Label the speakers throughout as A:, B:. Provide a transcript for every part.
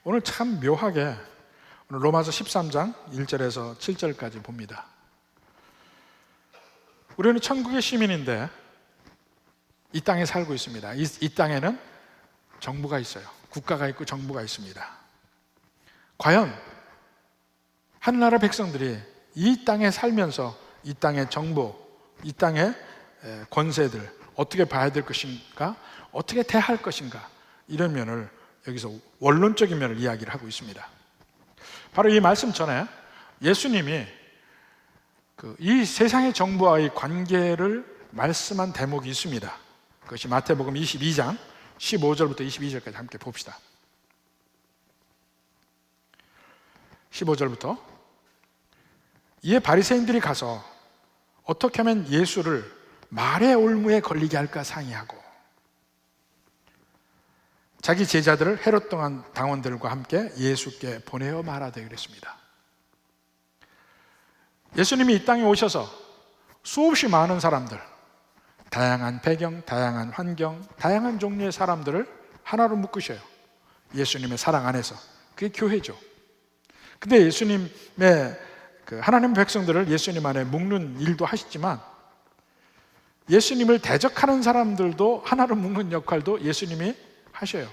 A: 오늘 참 묘하게 오늘 로마서 13장 1절에서 7절까지 봅니다. 우리는 천국의 시민인데 이 땅에 살고 있습니다. 이 땅에는 정부가 있어요. 국가가 있고 정부가 있습니다. 과연 하늘나라 백성들이 이 땅에 살면서 이 땅의 정부, 이 땅의 권세들 어떻게 봐야 될 것인가, 어떻게 대할 것인가, 이런 면을 여기서 원론적인 면을 이야기를 하고 있습니다. 바로 이 말씀 전에 예수님이 이 세상의 정부와의 관계를 말씀한 대목이 있습니다. 그것이 마태복음 22장 15절부터 22절까지 함께 봅시다. 15절부터 이에 바리새인들이 가서 어떻게 하면 예수를 말의 올무에 걸리게 할까 상의하고 자기 제자들을 헤롯 당원들과 함께 예수께 보내어 말하되 그랬습니다. 예수님이 이 땅에 오셔서 수없이 많은 사람들, 다양한 배경, 다양한 환경, 다양한 종류의 사람들을 하나로 묶으셔요. 예수님의 사랑 안에서. 그게 교회죠. 근데 예수님의 하나님 백성들을 예수님 안에 묶는 일도 하시지만 예수님을 대적하는 사람들도 하나로 묶는 역할도 예수님이 하셔요.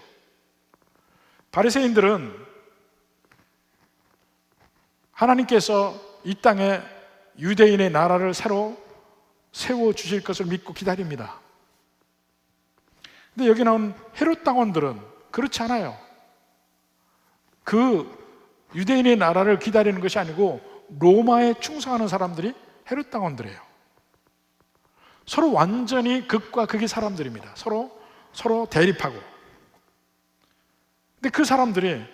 A: 바리새인들은 하나님께서 이 땅에 유대인의 나라를 새로 세워주실 것을 믿고 기다립니다. 근데 여기 나온 헤롯 당원들은 그렇지 않아요. 그 유대인의 나라를 기다리는 것이 아니고 로마에 충성하는 사람들이 헤롯 당원들이에요. 서로 완전히 극과 극의 사람들입니다. 서로 대립하고. 근데 그 사람들이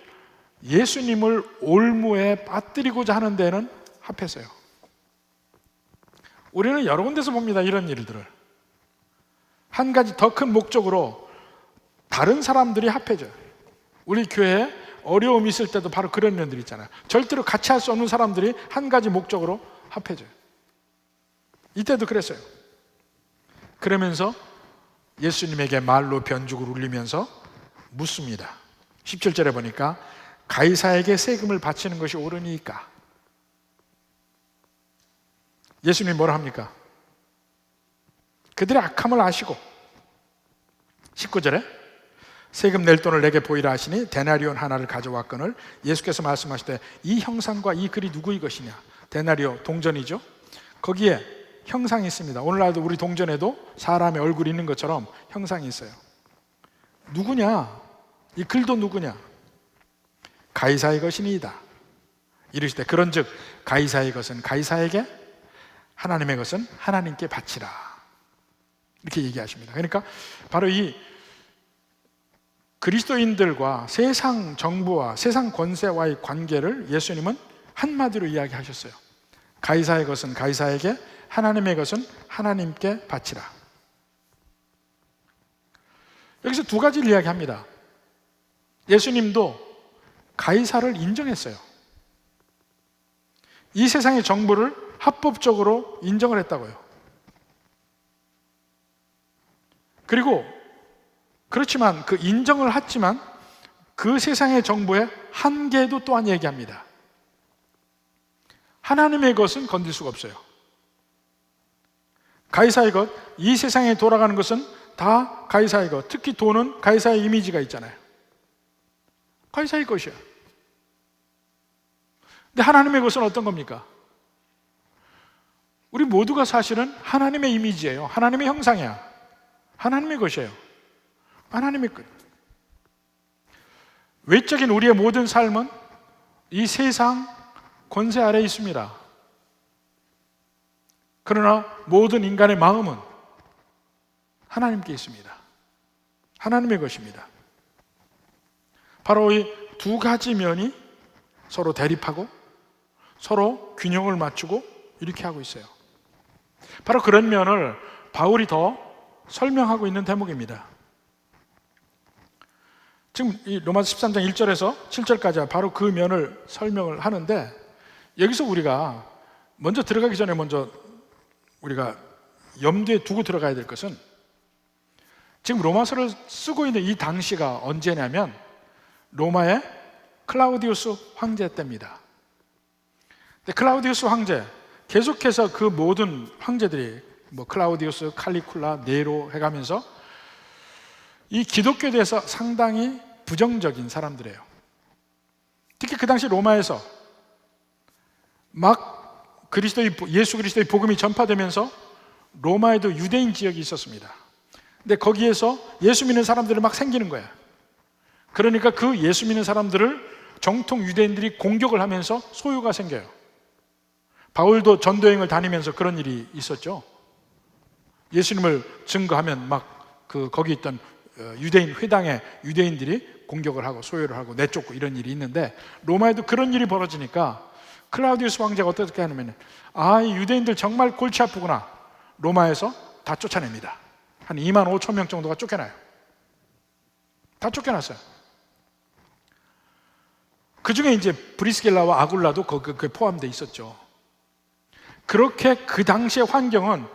A: 예수님을 올무에 빠뜨리고자 하는 데는 합했어요. 우리는 여러 군데서 봅니다. 이런 일들을. 한 가지 더 큰 목적으로 다른 사람들이 합해져요. 우리 교회에 어려움이 있을 때도 바로 그런 면들이 있잖아요. 절대로 같이 할 수 없는 사람들이 한 가지 목적으로 합해져요. 이때도 그랬어요. 그러면서 예수님에게 말로 변죽을 울리면서 묻습니다. 17절에 보니까 가이사에게 세금을 바치는 것이 옳으니까. 예수님이 뭐라 합니까? 그들의 악함을 아시고 19절에 세금 낼 돈을 내게 보이라 하시니 데나리온 하나를 가져왔거늘 예수께서 말씀하시되 이 형상과 이 글이 누구의 것이냐. 데나리오 동전이죠. 거기에 형상이 있습니다. 오늘날도 우리 동전에도 사람의 얼굴이 있는 것처럼 형상이 있어요. 누구냐? 이 글도 누구냐? 가이사의 것이니이다. 이르시되 그런즉 가이사의 것은 가이사에게, 하나님의 것은 하나님께 바치라. 이렇게 얘기하십니다. 그러니까 바로 이 그리스도인들과 세상 정부와 세상 권세와의 관계를 예수님은 한마디로 이야기하셨어요. 가이사의 것은 가이사에게, 하나님의 것은 하나님께 바치라. 여기서 두 가지를 이야기합니다. 예수님도 가이사를 인정했어요. 이 세상의 정부를 합법적으로 인정을 했다고요. 그리고 그렇지만 그 인정을 했지만 그 세상의 정부의 한계도 또한 얘기합니다. 하나님의 것은 건들 수가 없어요. 가이사의 것, 이 세상에 돌아가는 것은 다 가이사의 것. 특히 돈은 가이사의 이미지가 있잖아요. 가이사의 것이야. 근데 하나님의 것은 어떤 겁니까? 우리 모두가 사실은 하나님의 이미지예요. 하나님의 형상이야. 하나님의 것이에요. 하나님의 것. 외적인 우리의 모든 삶은 이 세상 권세 아래에 있습니다. 그러나 모든 인간의 마음은 하나님께 있습니다. 하나님의 것입니다. 바로 이 두 가지 면이 서로 대립하고 서로 균형을 맞추고 이렇게 하고 있어요. 바로 그런 면을 바울이 더 설명하고 있는 대목입니다. 지금 이 로마서 13장 1절에서 7절까지 바로 그 면을 설명을 하는데, 여기서 우리가 먼저 들어가기 전에 우리가 염두에 두고 들어가야 될 것은, 지금 로마서를 쓰고 있는 이 당시가 언제냐면 로마의 클라우디우스 황제 때입니다. 근데 클라우디우스 황제, 계속해서 그 모든 황제들이 클라우디우스, 칼리굴라, 네로 해가면서 이 기독교에 대해서 상당히 부정적인 사람들이에요. 특히 그 당시 로마에서 막 예수 그리스도의 복음이 전파되면서 로마에도 유대인 지역이 있었습니다. 근데 거기에서 예수 믿는 사람들이 막 생기는 거야. 그러니까 그 예수 믿는 사람들을 정통 유대인들이 공격을 하면서 소요가 생겨요. 바울도 전도여행을 다니면서 그런 일이 있었죠. 예수님을 증거하면 거기 있던 유대인 회당에 유대인들이 공격을 하고 소요를 하고 내쫓고 이런 일이 있는데, 로마에도 그런 일이 벌어지니까 클라우디우스 황제가 어떻게 하냐면, 이 유대인들 정말 골치 아프구나. 로마에서 다 쫓아냅니다. 한 2만 5천 명 정도가 쫓겨나요. 다 쫓겨났어요. 그 중에 이제 브리스길라와 아굴라도 거기에 포함되어 있었죠. 그렇게 그 당시의 환경은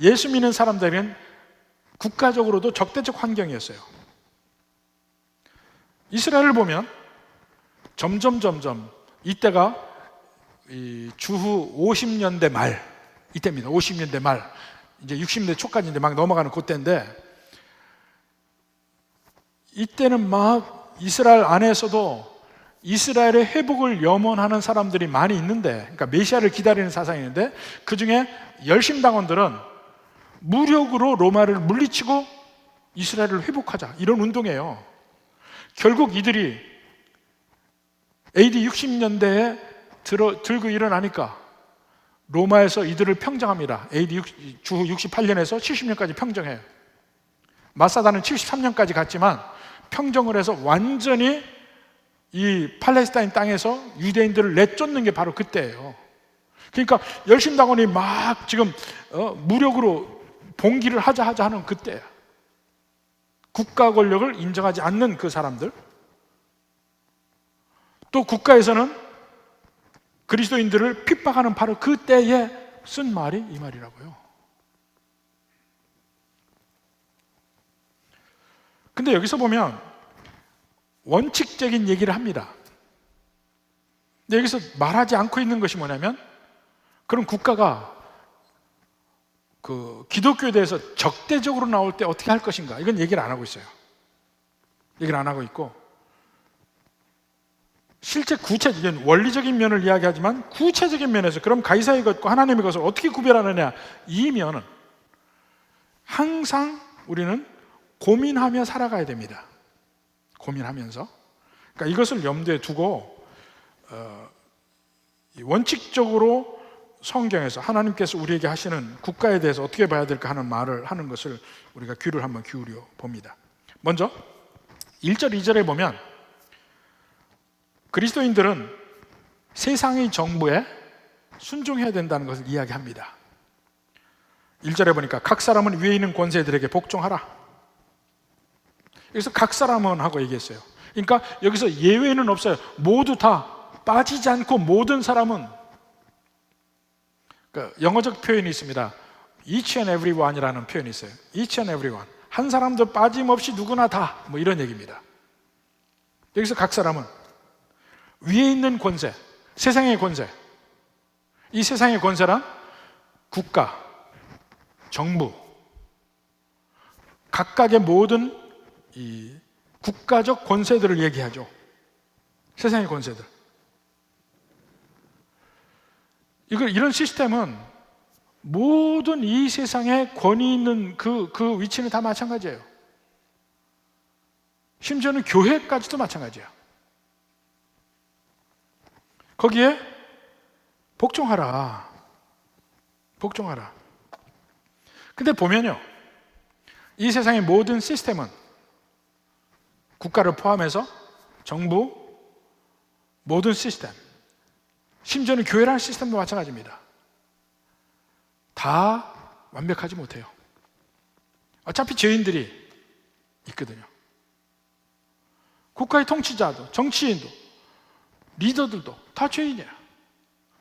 A: 예수 믿는 사람들은 국가적으로도 적대적 환경이었어요. 이스라엘을 보면 점점 이때가 주후 50년대 말 이때입니다. 50년대 말, 이제 60년대 초까지 이제 막 넘어가는 그때인데, 이때는 막 이스라엘 안에서도 이스라엘의 회복을 염원하는 사람들이 많이 있는데, 그러니까 메시아를 기다리는 사상이 있는데, 그 중에 열심당원들은 무력으로 로마를 물리치고 이스라엘을 회복하자, 이런 운동이에요. 결국 이들이 AD 60년대에 들고 일어나니까 로마에서 이들을 평정합니다. 주후 68년에서 70년까지 평정해요. 마사다는 73년까지 갔지만 평정을 해서 완전히 이 팔레스타인 땅에서 유대인들을 내쫓는 게 바로 그때예요. 그러니까 열심당원이 막 지금 무력으로 봉기를 하자 하는 그때야. 국가 권력을 인정하지 않는 그 사람들, 또 국가에서는 그리스도인들을 핍박하는 바로 그때에 쓴 말이 이 말이라고요. 근데 여기서 보면 원칙적인 얘기를 합니다. 근데 여기서 말하지 않고 있는 것이 뭐냐면, 그런 국가가 그 기독교에 대해서 적대적으로 나올 때 어떻게 할 것인가, 이건 얘기를 안 하고 있어요. 얘기를 안 하고 있고, 실제 구체적인 원리적인 면을 이야기하지만 구체적인 면에서 그럼 가이사의 것과 하나님의 것을 어떻게 구별하느냐, 이 면은 항상 우리는 고민하며 살아가야 됩니다. 고민하면서. 그러니까 이것을 염두에 두고 원칙적으로 성경에서 하나님께서 우리에게 하시는 국가에 대해서 어떻게 봐야 될까 하는 말을 하는 것을 우리가 귀를 한번 기울여 봅니다. 먼저 1절 2절에 보면 그리스도인들은 세상의 정부에 순종해야 된다는 것을 이야기합니다. 1절에 보니까 각 사람은 위에 있는 권세들에게 복종하라. 여기서 각 사람은 하고 얘기했어요. 그러니까 여기서 예외는 없어요. 모두 다, 빠지지 않고 모든 사람은. 그러니까 영어적 표현이 있습니다. Each and everyone이라는 표현이 있어요. Each and everyone. 한 사람도 빠짐없이 누구나 다, 이런 얘기입니다. 여기서 각 사람은 위에 있는 권세, 세상의 권세, 이 세상의 권세란 국가, 정부, 각각의 모든 이 국가적 권세들을 얘기하죠. 세상의 권세들. 이런 시스템은 모든 이 세상에 권위 있는 그 위치는 다 마찬가지예요. 심지어는 교회까지도 마찬가지예요. 거기에 복종하라. 복종하라. 근데 보면요, 이 세상의 모든 시스템은 국가를 포함해서 정부, 모든 시스템, 심지어는 교회라는 시스템도 마찬가지입니다. 다 완벽하지 못해요. 어차피 죄인들이 있거든요. 국가의 통치자도, 정치인도, 리더들도 다 죄인이에요.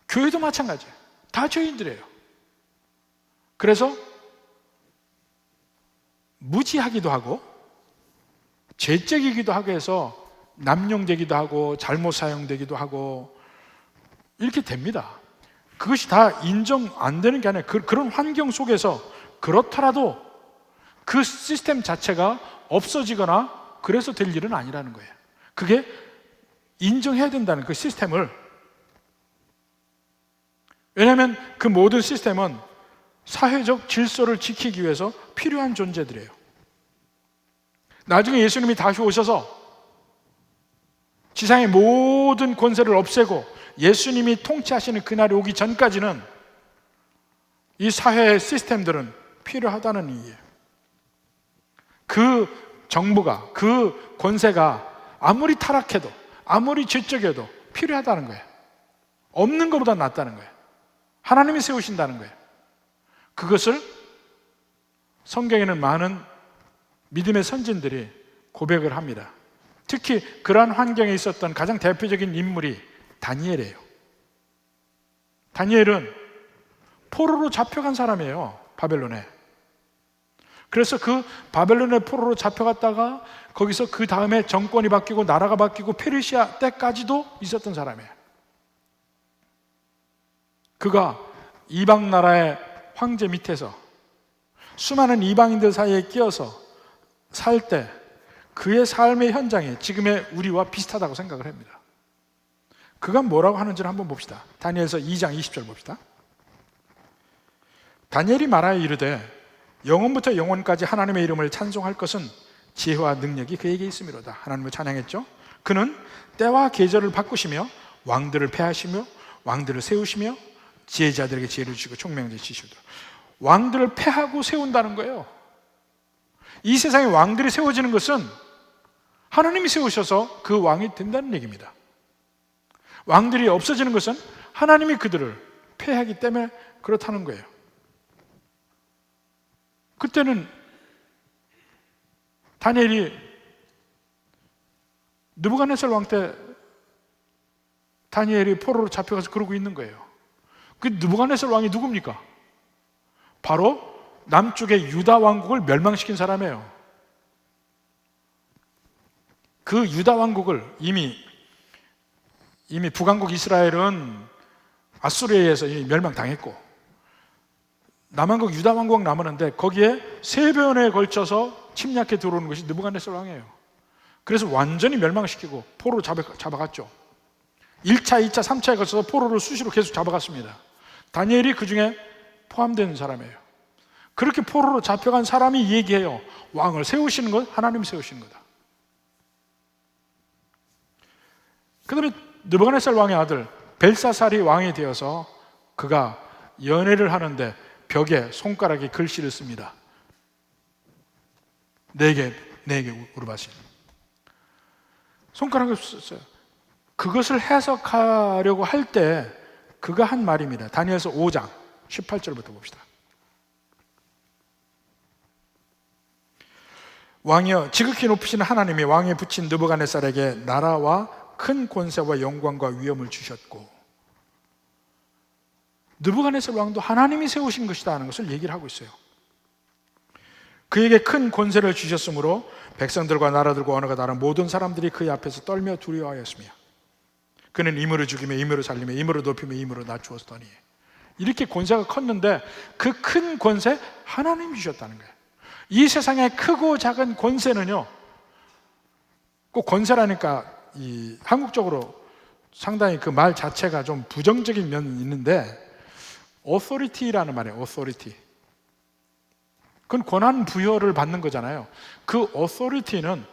A: 교회도 마찬가지예요. 다 죄인들이에요. 그래서 무지하기도 하고 죄적이기도 하고 해서 남용되기도 하고 잘못 사용되기도 하고 이렇게 됩니다. 그것이 다 인정 안 되는 게 아니라 그런 환경 속에서 그렇더라도 그 시스템 자체가 없어지거나 그래서 될 일은 아니라는 거예요. 그게 인정해야 된다는 그 시스템을. 왜냐하면 그 모든 시스템은 사회적 질서를 지키기 위해서 필요한 존재들이에요. 나중에 예수님이 다시 오셔서 지상의 모든 권세를 없애고 예수님이 통치하시는 그날이 오기 전까지는 이 사회의 시스템들은 필요하다는 의미예요. 그 정부가, 그 권세가 아무리 타락해도, 아무리 죄적여도 필요하다는 거예요. 없는 것보다 낫다는 거예요. 하나님이 세우신다는 거예요. 그것을 성경에는 많은 믿음의 선진들이 고백을 합니다. 특히 그러한 환경에 있었던 가장 대표적인 인물이 다니엘이에요. 다니엘은 포로로 잡혀간 사람이에요. 바벨론에. 그래서 그 바벨론의 포로로 잡혀갔다가 거기서 그 다음에 정권이 바뀌고 나라가 바뀌고 페르시아 때까지도 있었던 사람이에요. 그가 이방 나라의 황제 밑에서 수많은 이방인들 사이에 끼어서 살 때 그의 삶의 현장이 지금의 우리와 비슷하다고 생각을 합니다. 그가 뭐라고 하는지를 한번 봅시다. 다니엘서 2장 20절 봅시다. 다니엘이 말하여 이르되 영원부터 영원까지 하나님의 이름을 찬송할 것은 지혜와 능력이 그에게 있음이로다. 하나님을 찬양했죠. 그는 때와 계절을 바꾸시며 왕들을 패하시며 왕들을 세우시며 지혜자들에게 지혜를 주시고 총명자에게 지시오다. 왕들을 패하고 세운다는 거예요. 이 세상에 왕들이 세워지는 것은 하나님이 세우셔서 그 왕이 된다는 얘기입니다. 왕들이 없어지는 것은 하나님이 그들을 패하기 때문에 그렇다는 거예요. 그때는 다니엘이 느부갓네살 왕 때 다니엘이 포로로 잡혀가서 그러고 있는 거예요. 그 느부갓네살 왕이 누굽니까? 바로 남쪽의 유다 왕국을 멸망시킨 사람이에요. 그 유다 왕국을 이미 북왕국 이스라엘은 아수르에 의해서 이미 멸망당했고 남왕국 유다 왕국 남았는데 거기에 3번에 걸쳐서 침략해 들어오는 것이 느부갓네살 왕이에요. 그래서 완전히 멸망시키고 포로로 잡아갔죠. 1차, 2차, 3차에 걸쳐서 포로를 수시로 계속 잡아갔습니다. 다니엘이 그 중에 포함된 사람이에요. 그렇게 포로로 잡혀간 사람이 얘기해요. 왕을 세우시는 것 하나님이 세우시는 거다. 그 다음에 느부갓네살 왕의 아들 벨사살이 왕이 되어서 그가 연회를 하는데 벽에 손가락에 글씨를 씁니다. 내게 우르바신. 손가락을 썼어요. 그것을 해석하려고 할 때 그가 한 말입니다. 다니엘서 5장 18절부터 봅시다. 왕이여 지극히 높으신 하나님이 왕에 붙인 느부갓네살에게 나라와 큰 권세와 영광과 위엄을 주셨고 느부갓네살 왕도 하나님이 세우신 것이다 하는 것을 얘기를 하고 있어요. 그에게 큰 권세를 주셨으므로 백성들과 나라들과 언어가 다른 모든 사람들이 그의 앞에서 떨며 두려워하였으며 그는 임으로 죽이며 임으로 살리며 임으로 높이며 임으로 낮추었더니 이렇게 권세가 컸는데 그 큰 권세 하나님이 주셨다는 거예요. 이 세상의 크고 작은 권세는요, 꼭 권세라니까 한국적으로 상당히 그 말 자체가 좀 부정적인 면이 있는데 authority라는 말이에요. authority. 그건 권한 부여를 받는 거잖아요. 그 authority는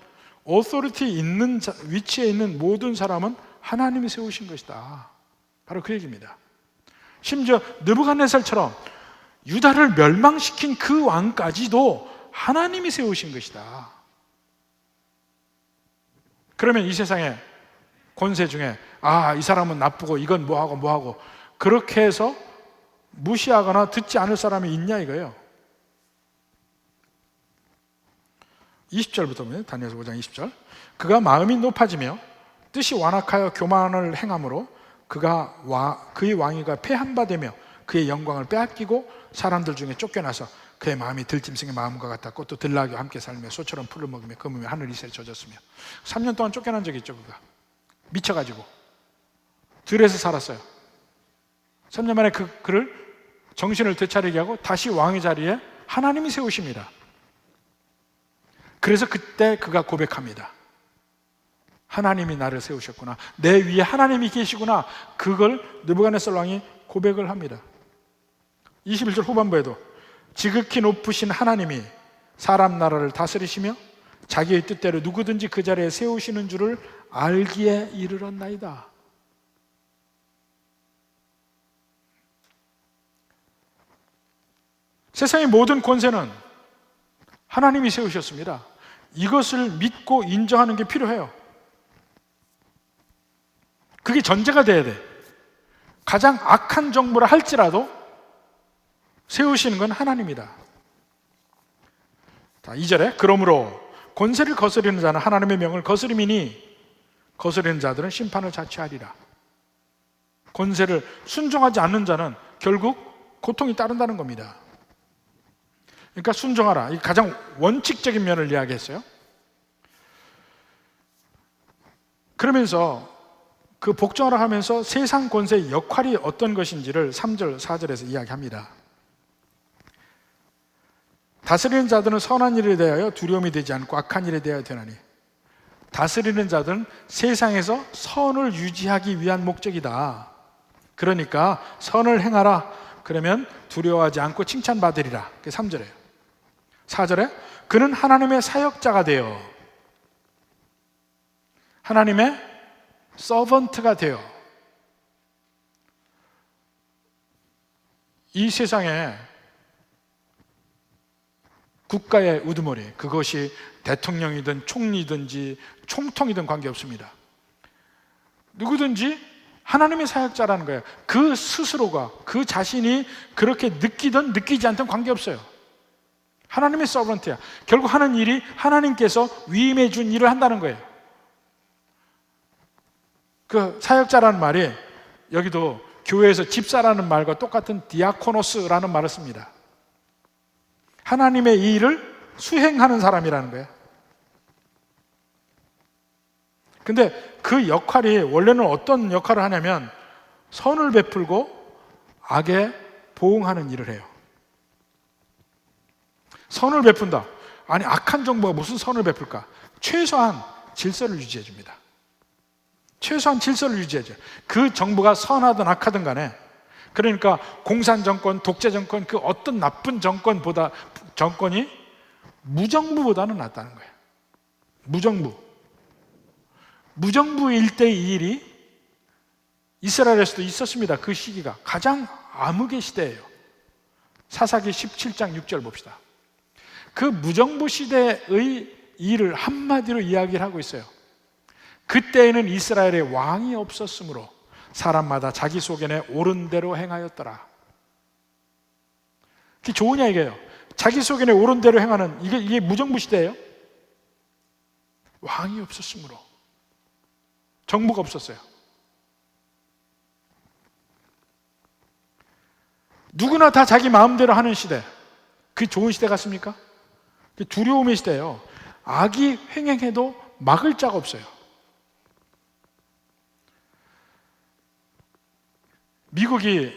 A: authority 있는 위치에 있는 모든 사람은 하나님이 세우신 것이다. 바로 그 얘기입니다. 심지어 느부갓네살처럼 유다를 멸망시킨 그 왕까지도 하나님이 세우신 것이다. 그러면 이 세상에 권세 중에 이 사람은 나쁘고 이건 뭐하고 그렇게 해서 무시하거나 듣지 않을 사람이 있냐 이거예요. 20절부터 보면 다니엘서 5장 20절. 그가 마음이 높아지며 뜻이 완악하여 교만을 행함으로 그의 왕위가 패한 바 되며 그의 영광을 빼앗기고 사람들 중에 쫓겨나서 그의 마음이 들짐승의 마음과 같다. 꽃도 들나귀와 함께 살며 소처럼 풀을 먹으며 검으며 하늘 이슬에 젖었으며. 3년 동안 쫓겨난 적이 있죠. 그가 미쳐가지고 들에서 살았어요. 3년 만에 그를 정신을 되차리게 하고 다시 왕의 자리에 하나님이 세우십니다. 그래서 그때 그가 고백합니다. 하나님이 나를 세우셨구나. 내 위에 하나님이 계시구나. 그걸 느부갓네살 왕이 고백을 합니다. 21절 후반부에도 지극히 높으신 하나님이 사람 나라를 다스리시며 자기의 뜻대로 누구든지 그 자리에 세우시는 줄을 알기에 이르렀나이다. 세상의 모든 권세는 하나님이 세우셨습니다. 이것을 믿고 인정하는 게 필요해요. 그게 전제가 돼야 돼. 가장 악한 정부라 할지라도 세우시는 건 하나님이다. 자, 2절에 그러므로 권세를 거스리는 자는 하나님의 명을 거스림이니 거스리는 자들은 심판을 자취하리라. 권세를 순종하지 않는 자는 결국 고통이 따른다는 겁니다. 그러니까 순종하라. 이 가장 원칙적인 면을 이야기했어요. 그러면서 그 복종하라 하면서 세상 권세의 역할이 어떤 것인지를 3절, 4절에서 이야기합니다. 다스리는 자들은 선한 일에 대하여 두려움이 되지 않고 악한 일에 대하여 되나니 다스리는 자들은 세상에서 선을 유지하기 위한 목적이다. 그러니까 선을 행하라. 그러면 두려워하지 않고 칭찬받으리라. 그게 3절이에요. 4절에 그는 하나님의 사역자가 되어 하나님의 서번트가 되어 이 세상에 국가의 우두머리, 그것이 대통령이든 총리든지 총통이든 관계없습니다. 누구든지 하나님의 사역자라는 거예요. 그 스스로가 그 자신이 그렇게 느끼든 느끼지 않든 관계없어요. 하나님의 서번트야. 결국 하는 일이 하나님께서 위임해 준 일을 한다는 거예요. 그 사역자라는 말이 여기도 교회에서 집사라는 말과 똑같은 디아코노스라는 말을 씁니다. 하나님의 이 일을 수행하는 사람이라는 거예요. 근데 그 역할이 원래는 어떤 역할을 하냐면 선을 베풀고 악에 보응하는 일을 해요. 선을 베푼다. 아니 악한 정부가 무슨 선을 베풀까? 최소한 질서를 유지해 줍니다. 최소한 질서를 유지해줘요. 그 정부가 선하든 악하든 간에. 그러니까 공산정권, 독재정권, 그 어떤 나쁜 정권이 무정부보다는 낫다는 거예요. 무정부일 때 이 일이 이스라엘에서도 있었습니다. 그 시기가 가장 암흑의 시대예요. 사사기 17장 6절 봅시다. 그 무정부 시대의 일을 한마디로 이야기를 하고 있어요. 그때에는 이스라엘에 왕이 없었으므로 사람마다 자기 소견에 옳은 대로 행하였더라. 그게 좋으냐 이게요. 자기 소견에 옳은 대로 행하는 이게 무정부 시대예요. 왕이 없었으므로 정부가 없었어요. 누구나 다 자기 마음대로 하는 시대. 그게 좋은 시대 같습니까? 그게 두려움의 시대예요. 악이 횡행해도 막을 자가 없어요. 미국이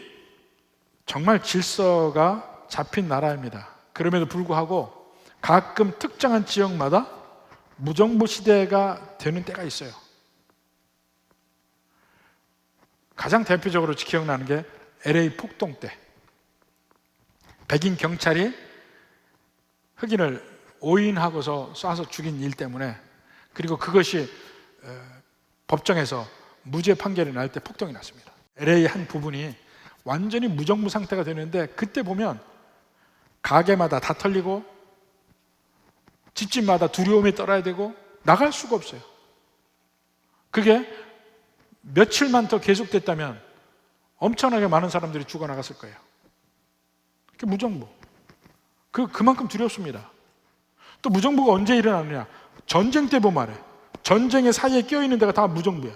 A: 정말 질서가 잡힌 나라입니다. 그럼에도 불구하고 가끔 특정한 지역마다 무정부 시대가 되는 때가 있어요. 가장 대표적으로 기억나는 게 LA 폭동 때 백인 경찰이 흑인을 오인하고서 쏴서 죽인 일 때문에, 그리고 그것이 법정에서 무죄 판결이 날 때 폭동이 났습니다. LA 한 부분이 완전히 무정부 상태가 되는데 그때 보면 가게마다 다 털리고 집집마다 두려움에 떨어야 되고 나갈 수가 없어요. 그게 며칠만 더 계속됐다면 엄청나게 많은 사람들이 죽어나갔을 거예요. 그게 무정부. 그만큼 두렵습니다. 또 무정부가 언제 일어나느냐? 전쟁 때 보면 말해. 전쟁의 사이에 껴있는 데가 다 무정부야.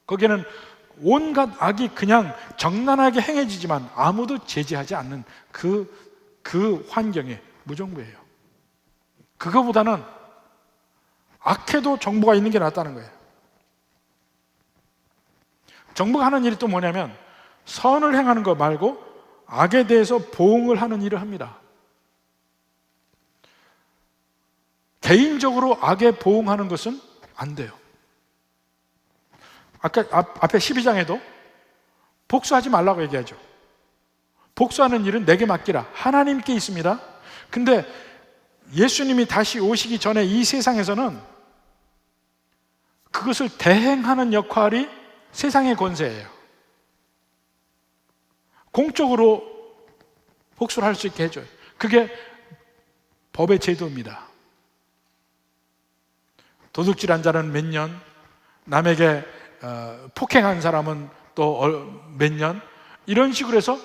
A: 거기는 온갖 악이 그냥 정난하게 행해지지만 아무도 제지하지 않는 그 그 환경에 무정부예요. 그거보다는 악해도 정부가 있는 게 낫다는 거예요. 정부가 하는 일이 또 뭐냐면 선을 행하는 것 말고 악에 대해서 보응을 하는 일을 합니다. 개인적으로 악에 보응하는 것은 안 돼요. 아까 앞에 12장에도 복수하지 말라고 얘기하죠. 복수하는 일은 내게 맡기라. 하나님께 있습니다. 근데 예수님이 다시 오시기 전에 이 세상에서는 그것을 대행하는 역할이 세상의 권세예요. 공적으로 복수를 할 수 있게 해줘요. 그게 법의 제도입니다. 도둑질한 자는 몇 년, 남에게 폭행한 사람은 또 몇 년, 이런 식으로 해서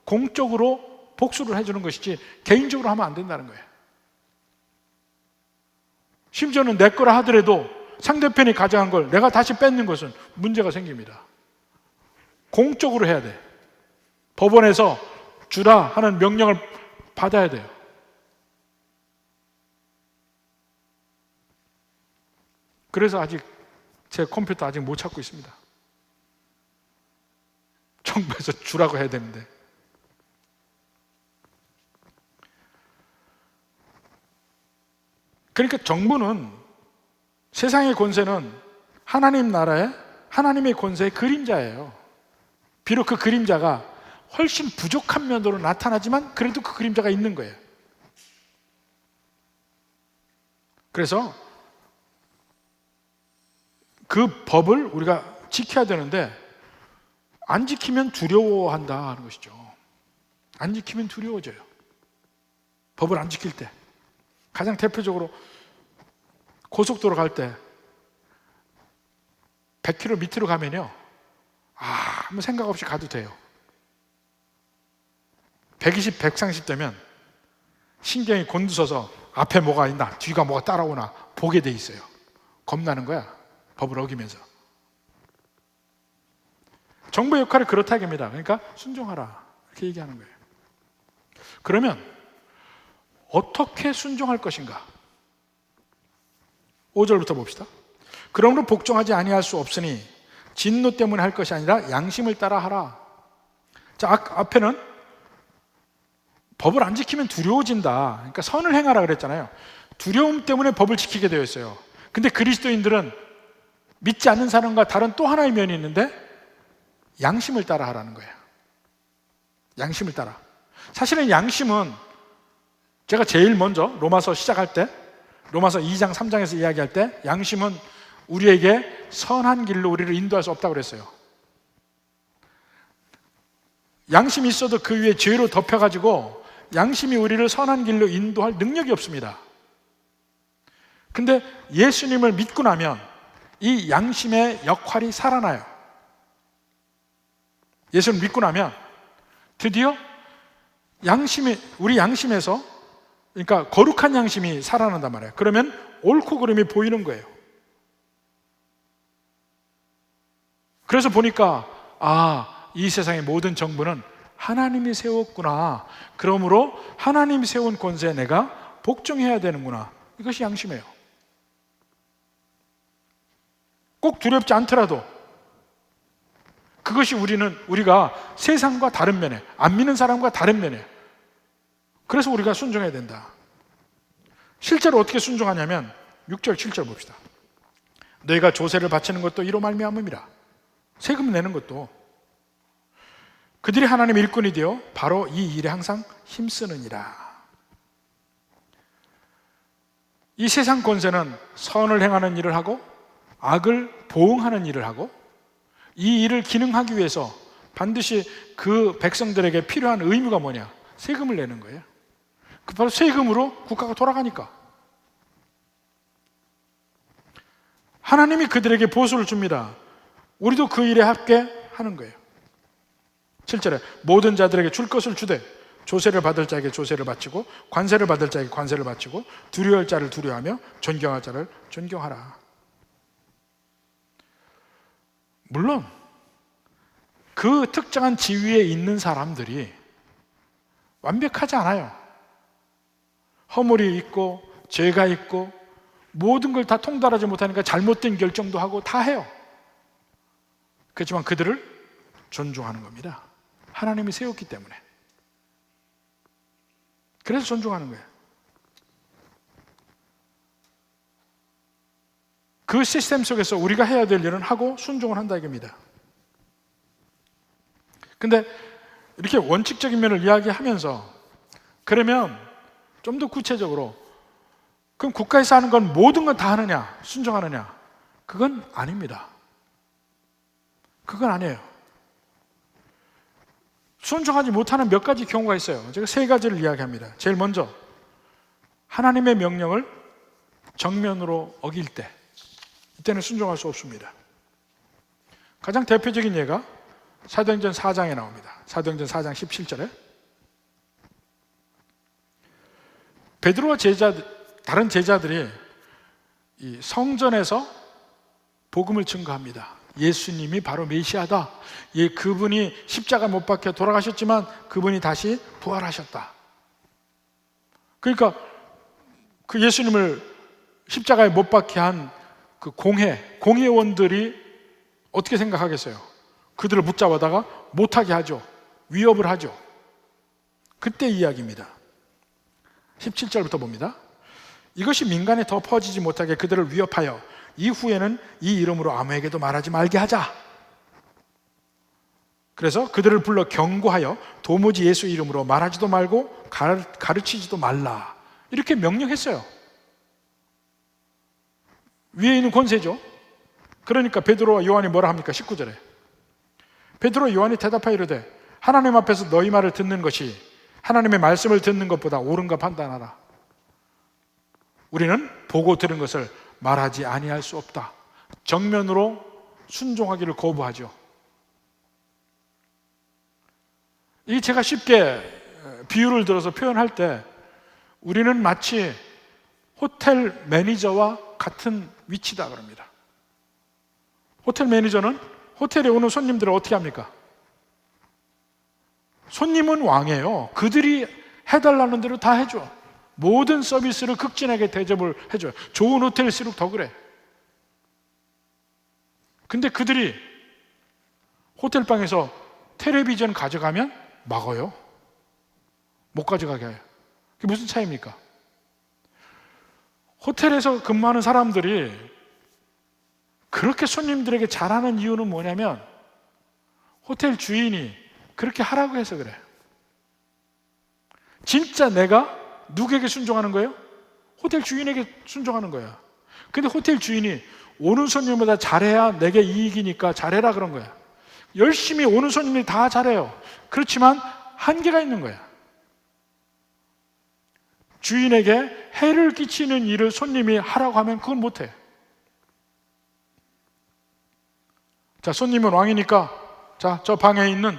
A: 공적으로 복수를 해주는 것이지 개인적으로 하면 안 된다는 거예요. 심지어는 내 거라 하더라도 상대편이 가져간 걸 내가 다시 뺏는 것은 문제가 생깁니다. 공적으로 해야 돼. 법원에서 주라 하는 명령을 받아야 돼요. 그래서 아직 제 컴퓨터 아직 못 찾고 있습니다. 정부에서 주라고 해야 되는데. 그러니까 정부는, 세상의 권세는 하나님 나라의 하나님의 권세의 그림자예요. 비록 그 그림자가 훨씬 부족한 면으로 나타나지만 그래도 그 그림자가 있는 거예요. 그래서 그 법을 우리가 지켜야 되는데 안 지키면 두려워한다 하는 것이죠. 안 지키면 두려워져요. 법을 안 지킬 때. 가장 대표적으로 고속도로 갈 때 100km 밑으로 가면요, 아무 생각 없이 가도 돼요. 120, 130 되면 신경이 곤두서서 앞에 뭐가 있나, 뒤가 뭐가 따라오나 보게 돼 있어요. 겁나는 거야, 법을 어기면서. 정부 역할이 그렇다 이겁니다. 그러니까 순종하라, 이렇게 얘기하는 거예요. 그러면 어떻게 순종할 것인가? 5절부터 봅시다. 그러므로 복종하지 아니할 수 없으니 진노 때문에 할 것이 아니라 양심을 따라 하라. 자, 앞에는 법을 안 지키면 두려워진다. 그러니까 선을 행하라 그랬잖아요. 두려움 때문에 법을 지키게 되어 있어요. 근데 그리스도인들은 믿지 않는 사람과 다른 또 하나의 면이 있는데 양심을 따라 하라는 거예요. 양심을 따라. 사실은 양심은 제가 제일 먼저 로마서 시작할 때, 로마서 2장 3장에서 이야기할 때 양심은 우리에게 선한 길로 우리를 인도할 수 없다고 그랬어요. 양심이 있어도 그 위에 죄로 덮여가지고 양심이 우리를 선한 길로 인도할 능력이 없습니다. 근데 예수님을 믿고 나면 이 양심의 역할이 살아나요. 예수를 믿고 나면 드디어 우리 양심에서, 그러니까 거룩한 양심이 살아난단 말이에요. 그러면 옳고 그름이 보이는 거예요. 그래서 보니까 이 세상의 모든 정부는 하나님이 세웠구나. 그러므로 하나님이 세운 권세에 내가 복종해야 되는구나. 이것이 양심이에요. 꼭 두렵지 않더라도 그것이 우리가 세상과 다른 면에, 안 믿는 사람과 다른 면에, 그래서 우리가 순종해야 된다. 실제로 어떻게 순종하냐면 6절 7절 봅시다. 너희가 조세를 바치는 것도 이로 말미암음이라. 세금 내는 것도 그들이 하나님 일꾼이 되어 바로 이 일에 항상 힘쓰느니라. 이 세상 권세는 선을 행하는 일을 하고 악을 보응하는 일을 하고, 이 일을 기능하기 위해서 반드시 그 백성들에게 필요한 의무가 뭐냐? 세금을 내는 거예요. 그 바로 세금으로 국가가 돌아가니까. 하나님이 그들에게 보수를 줍니다. 우리도 그 일에 합계하는 거예요. 7절에 모든 자들에게 줄 것을 주되 조세를 받을 자에게 조세를 바치고 관세를 받을 자에게 관세를 바치고 두려워할 자를 두려워하며 존경할 자를 존경하라. 물론 그 특정한 지위에 있는 사람들이 완벽하지 않아요. 허물이 있고 죄가 있고 모든 걸 다 통달하지 못하니까 잘못된 결정도 하고 다 해요. 그렇지만 그들을 존중하는 겁니다. 하나님이 세웠기 때문에. 그래서 존중하는 거예요. 그 시스템 속에서 우리가 해야 될 일은 하고 순종을 한다 이겁니다. 근데 이렇게 원칙적인 면을 이야기하면서 그러면 좀 더 구체적으로 그럼 국가에서 하는 건 모든 건 다 하느냐? 순종하느냐? 그건 아닙니다. 그건 아니에요. 순종하지 못하는 몇 가지 경우가 있어요. 제가 세 가지를 이야기합니다. 제일 먼저 하나님의 명령을 정면으로 어길 때, 이때는 순종할 수 없습니다. 가장 대표적인 예가 사도행전 4장에 나옵니다. 사도행전 4장 17절에 베드로와 다른 제자들이 이 성전에서 복음을 증거합니다. 예수님이 바로 메시아다. 그분이 십자가 못 박혀 돌아가셨지만 그분이 다시 부활하셨다. 그러니까 그 예수님을 십자가에 못 박게 한 그 공회원들이 어떻게 생각하겠어요? 그들을 붙잡아다가 못하게 하죠. 위협을 하죠. 그때 이야기입니다. 17절부터 봅니다. 이것이 민간에 더 퍼지지 못하게 그들을 위협하여 이후에는 이 이름으로 아무에게도 말하지 말게 하자. 그래서 그들을 불러 경고하여 도무지 예수 이름으로 말하지도 말고 가르치지도 말라. 이렇게 명령했어요. 위에 있는 권세죠. 그러니까 베드로와 요한이 뭐라 합니까? 19절에 베드로와 요한이 대답하여 이르되 하나님 앞에서 너희 말을 듣는 것이 하나님의 말씀을 듣는 것보다 옳은가 판단하라. 우리는 보고 들은 것을 말하지 아니할 수 없다. 정면으로 순종하기를 거부하죠. 이 제가 쉽게 비유를 들어서 표현할 때 우리는 마치 호텔 매니저와 같은 위치다 그럽니다. 호텔 매니저는 호텔에 오는 손님들을 어떻게 합니까? 손님은 왕이에요. 그들이 해달라는 대로 다 해줘. 모든 서비스를 극진하게 대접을 해줘요. 좋은 호텔일수록 더 그래. 근데 그들이 호텔방에서 텔레비전 가져가면 막아요. 못 가져가게 해요. 그게 무슨 차이입니까? 호텔에서 근무하는 사람들이 그렇게 손님들에게 잘하는 이유는 뭐냐면 호텔 주인이 그렇게 하라고 해서 그래. 진짜 내가 누구에게 순종하는 거예요? 호텔 주인에게 순종하는 거야. 근데 호텔 주인이 오는 손님보다 잘해야 내게 이익이니까 잘해라 그런 거야. 열심히 오는 손님이 다 잘해요. 그렇지만 한계가 있는 거야. 주인에게 해를 끼치는 일을 손님이 하라고 하면 그건 못해. 자, 손님은 왕이니까 자, 저 방에 있는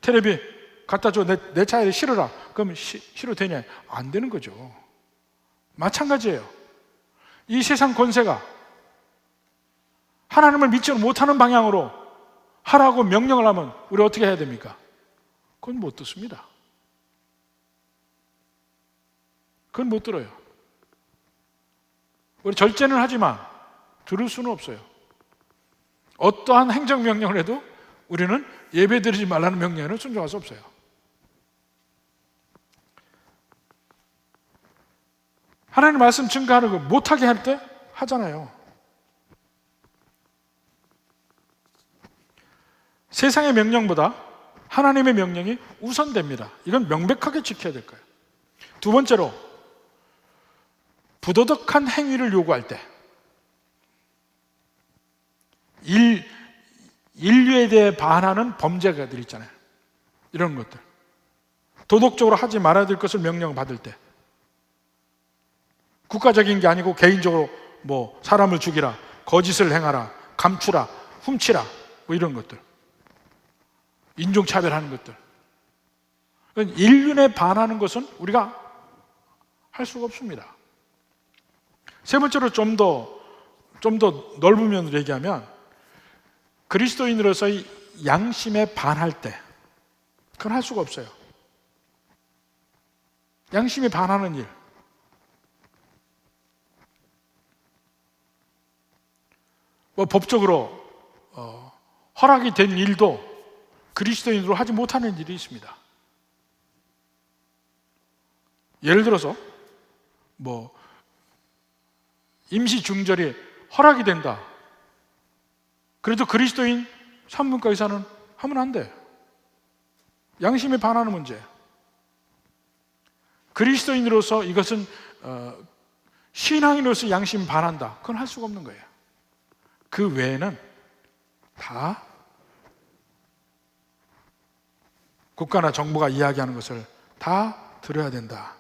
A: 텔레비 갖다 줘. 내 차에 실으라. 그럼 실어도 되냐? 안 되는 거죠. 마찬가지예요. 이 세상 권세가 하나님을 믿지 못하는 방향으로 하라고 명령을 하면 우리 어떻게 해야 됩니까? 그건 못 듣습니다. 그건 못 들어요. 우리 절제는 하지만 들을 수는 없어요. 어떠한 행정명령을 해도 우리는 예배드리지 말라는 명령에는 순종할 수 없어요. 하나님 말씀 증거하는 거 못하게 할 때 하잖아요. 세상의 명령보다 하나님의 명령이 우선됩니다. 이건 명백하게 지켜야 될 거예요. 두 번째로 부도덕한 행위를 요구할 때 인류에 대해 반하는 범죄가들 있잖아요. 이런 것들 도덕적으로 하지 말아야 될 것을 명령받을 때 국가적인 게 아니고 개인적으로 뭐 사람을 죽이라, 거짓을 행하라, 감추라, 훔치라 뭐 이런 것들 인종차별하는 것들 인륜에 반하는 것은 우리가 할 수가 없습니다. 세 번째로 좀 더 넓은 면으로 얘기하면 그리스도인으로서의 양심에 반할 때 그건 할 수가 없어요. 양심에 반하는 일. 뭐 법적으로 허락이 된 일도 그리스도인으로 하지 못하는 일이 있습니다. 예를 들어서 뭐 임시 중절이 허락이 된다. 그래도 그리스도인 산문과 의사는 하면 안 돼. 양심에 반하는 문제. 그리스도인으로서 이것은 신앙인으로서 양심 반한다. 그건 할 수가 없는 거예요. 그 외에는 다 국가나 정부가 이야기하는 것을 다 들어야 된다.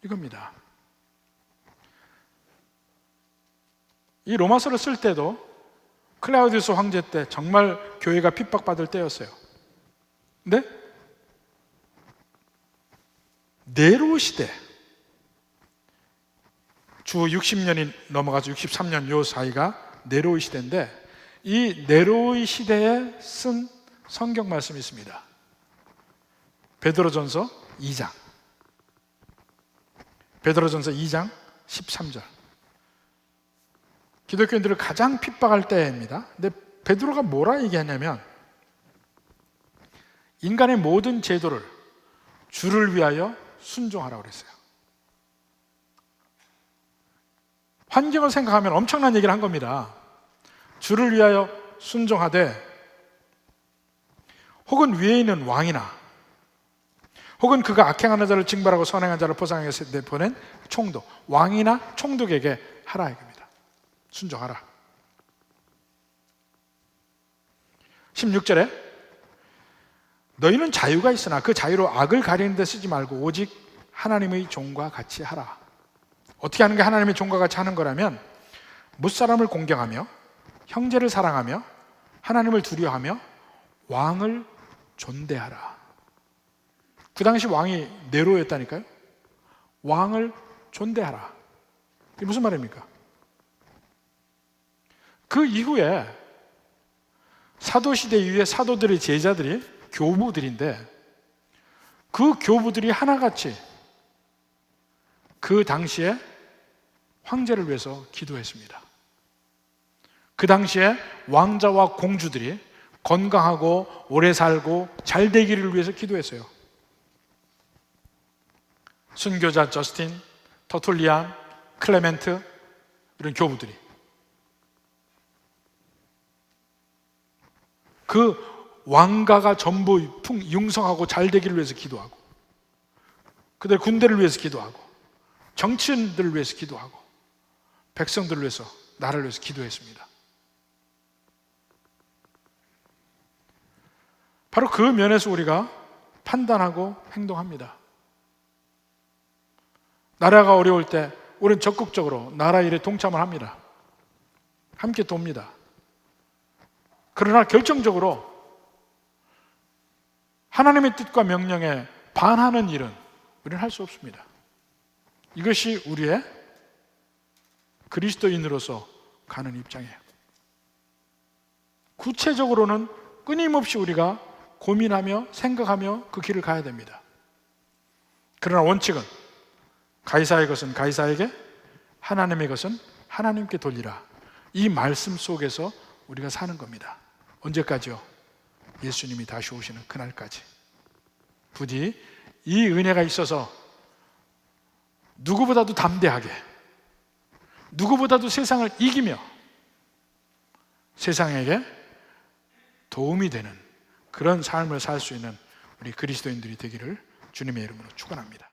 A: 이겁니다. 이 로마서를 쓸 때도 클라우디우스 황제 때 정말 교회가 핍박받을 때였어요. 근데 네로 시대, 주 60년이 넘어가서 63년 요 사이가 네로의 시대인데, 이 네로의 시대에 쓴 성경 말씀이 있습니다. 베드로전서 2장. 베드로전서 2장 13절. 기독교인들을 가장 핍박할 때입니다. 근데 베드로가 뭐라 얘기하냐면, 인간의 모든 제도를 주를 위하여 순종하라고 그랬어요. 환경을 생각하면 엄청난 얘기를 한 겁니다. 주를 위하여 순종하되, 혹은 위에 있는 왕이나, 혹은 그가 악행하는 자를 징벌하고 선행한 자를 포상하게 내보낸 총독, 왕이나 총독에게 하라 이겁니다. 순종하라. 16절에 너희는 자유가 있으나 그 자유로 악을 가리는 데 쓰지 말고 오직 하나님의 종과 같이 하라. 어떻게 하는 게 하나님의 종과 같이 하는 거라면, 무사람을 공경하며 형제를 사랑하며 하나님을 두려워하며 왕을 존대하라. 그 당시 왕이 네로였다니까요. 왕을 존대하라. 이게 무슨 말입니까? 그 이후에 사도시대 이후에 사도들의 제자들이 교부들인데, 그 교부들이 하나같이 그 당시에 황제를 위해서 기도했습니다. 그 당시에 왕자와 공주들이 건강하고 오래 살고 잘 되기를 위해서 기도했어요. 순교자 저스틴, 터툴리안, 클레멘트, 이런 교부들이 그 왕가가 전부 융성하고 잘 되기를 위해서 기도하고, 그들 군대를 위해서 기도하고, 정치인들을 위해서 기도하고, 백성들을 위해서, 나라를 위해서 기도했습니다. 바로 그 면에서 우리가 판단하고 행동합니다. 나라가 어려울 때 우리는 적극적으로 나라 일에 동참을 합니다. 함께 돕니다. 그러나 결정적으로 하나님의 뜻과 명령에 반하는 일은 우리는 할 수 없습니다. 이것이 우리의 그리스도인으로서 가는 입장이에요. 구체적으로는 끊임없이 우리가 고민하며 생각하며 그 길을 가야 됩니다. 그러나 원칙은 가이사의 것은 가이사에게, 하나님의 것은 하나님께 돌리라. 이 말씀 속에서 우리가 사는 겁니다. 언제까지요? 예수님이 다시 오시는 그날까지. 부디 이 은혜가 있어서 누구보다도 담대하게, 누구보다도 세상을 이기며 세상에게 도움이 되는 그런 삶을 살 수 있는 우리 그리스도인들이 되기를 주님의 이름으로 축원합니다.